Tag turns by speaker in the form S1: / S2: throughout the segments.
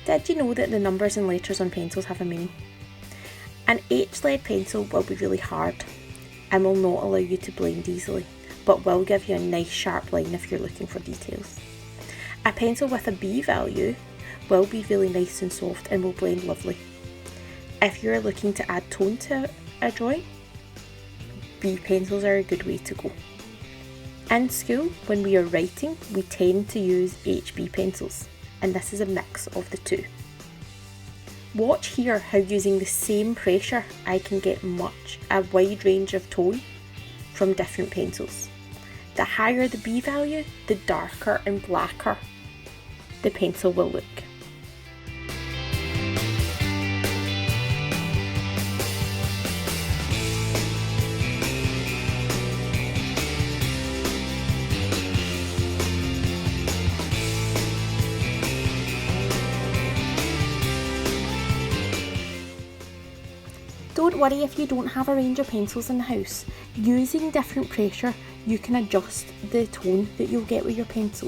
S1: Did you know that the numbers and letters on pencils have a meaning? An H-lead pencil will be really hard and will not allow you to blend easily, but will give you a nice sharp line if you're looking for details. A pencil with a B value will be really nice and soft and will blend lovely. If you're looking to add tone to a drawing, B pencils are a good way to go. In school, when we are writing, we tend to use HB pencils, and this is a mix of the two. Watch here how using the same pressure I can get a wide range of tone from different pencils. The higher the B value, the darker and blacker the pencil will look. Don't worry if you don't have a range of pencils in the house. Using different pressure, you can adjust the tone that you'll get with your pencil.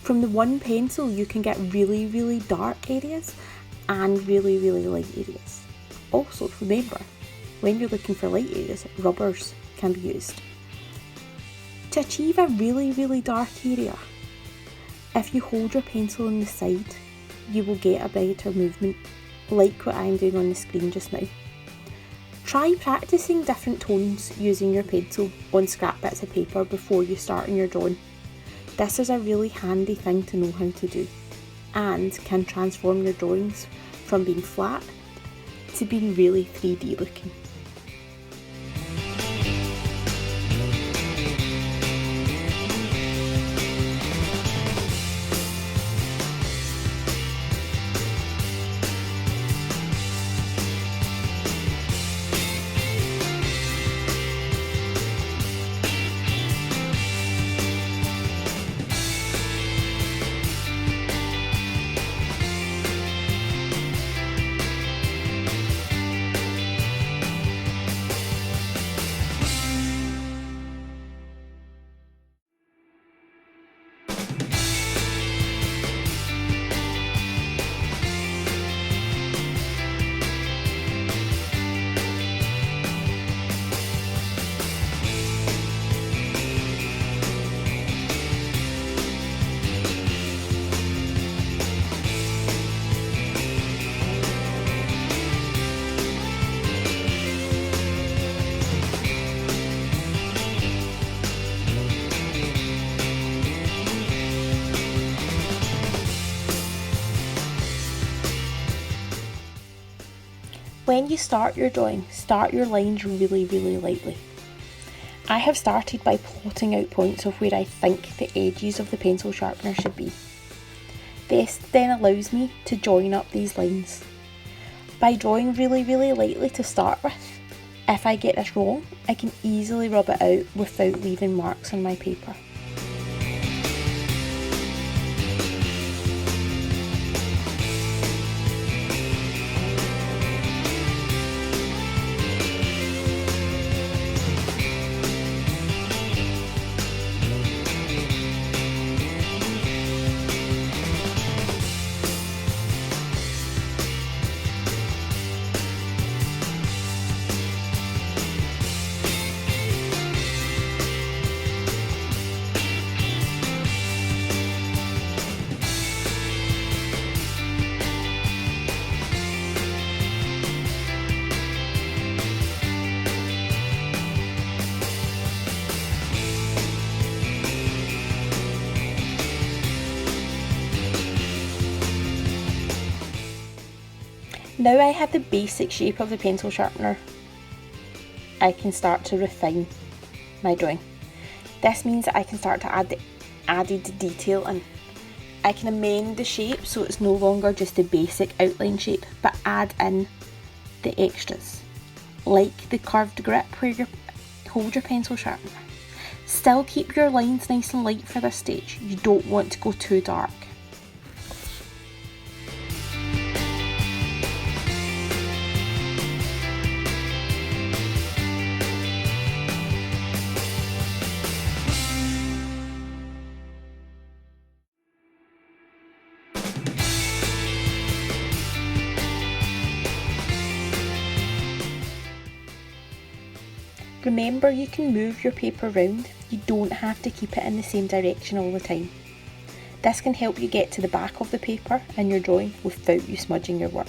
S1: From the one pencil, you can get really, really dark areas and really, really light areas. Also, remember, when you're looking for light areas, rubbers can be used. To achieve a really, really dark area, if you hold your pencil on the side, you will get a better movement, like what I'm doing on the screen just now. Try practicing different tones using your pencil on scrap bits of paper before you start on your drawing. This is a really handy thing to know how to do and can transform your drawings from being flat to being really 3D looking. When you start your drawing, start your lines really, really lightly. I have started by plotting out points of where I think the edges of the pencil sharpener should be. This then allows me to join up these lines. By drawing really, really lightly to start with, if I get this wrong, I can easily rub it out without leaving marks on my paper. Now I have the basic shape of the pencil sharpener, I can start to refine my drawing. This means that I can start to add the added detail and I can amend the shape so it's no longer just the basic outline shape, but add in the extras, like the curved grip where you hold your pencil sharpener. Still keep your lines nice and light for this stage, you don't want to go too dark. Remember, you can move your paper around, you don't have to keep it in the same direction all the time. This can help you get to the back of the paper in your drawing without you smudging your work.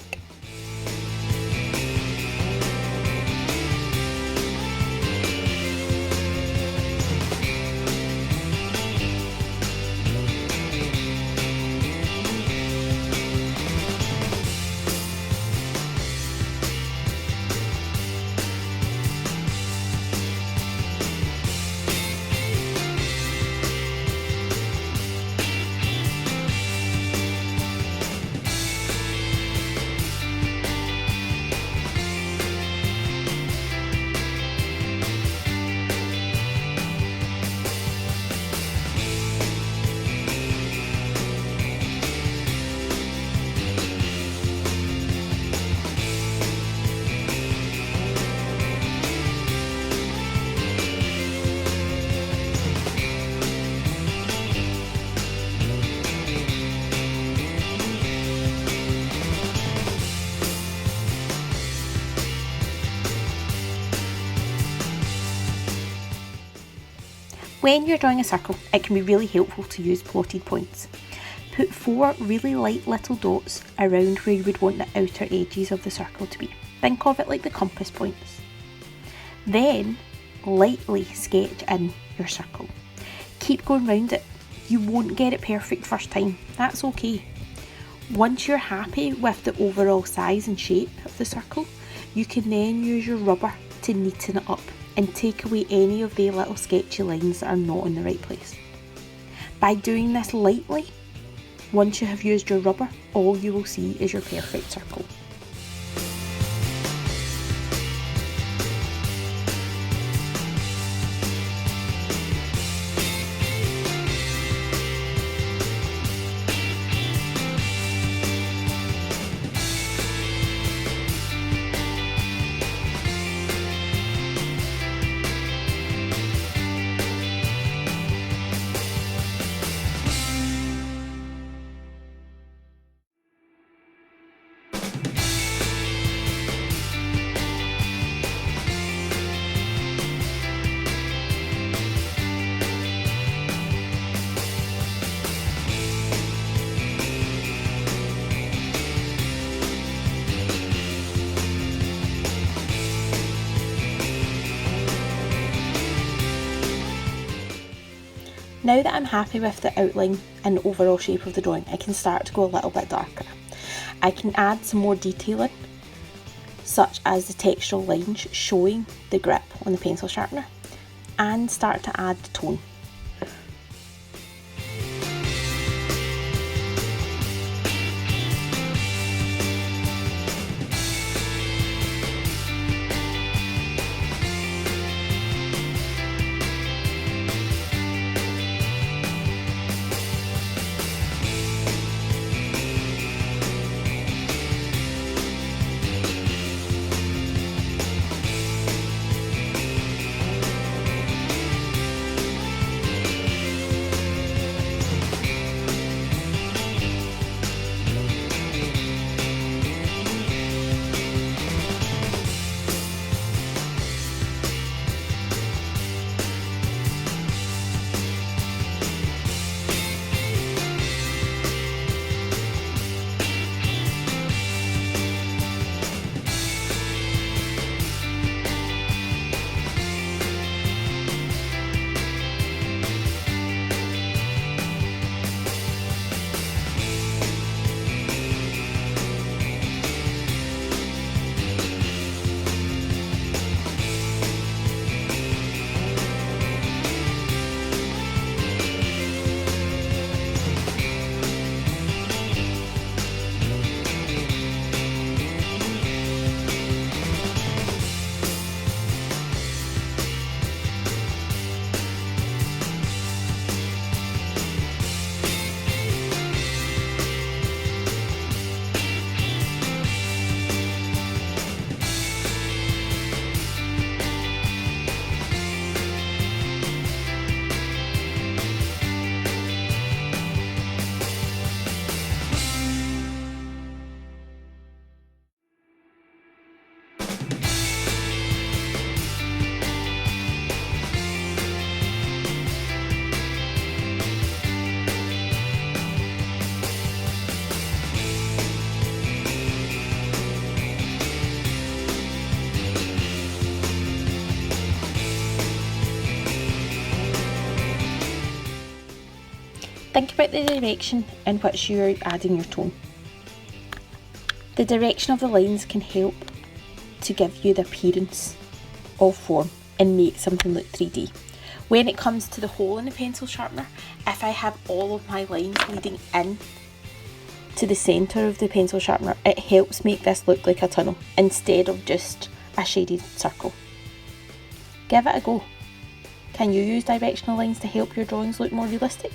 S1: When you're drawing a circle, it can be really helpful to use plotted points. Put 4 really light little dots around where you would want the outer edges of the circle to be. Think of it like the compass points. Then, lightly sketch in your circle. Keep going round it. You won't get it perfect first time, that's okay. Once you're happy with the overall size and shape of the circle, you can then use your rubber to neaten it up and take away any of the little sketchy lines that are not in the right place. By doing this lightly, once you have used your rubber, all you will see is your perfect circle. Now that I'm happy with the outline and overall shape of the drawing, I can start to go a little bit darker. I can add some more detailing, such as the textural lines showing the grip on the pencil sharpener, and start to add the tone. Think about the direction in which you are adding your tone. The direction of the lines can help to give you the appearance of form and make something look 3D. When it comes to the hole in the pencil sharpener, if I have all of my lines leading in to the centre of the pencil sharpener, it helps make this look like a tunnel instead of just a shaded circle. Give it a go. Can you use directional lines to help your drawings look more realistic?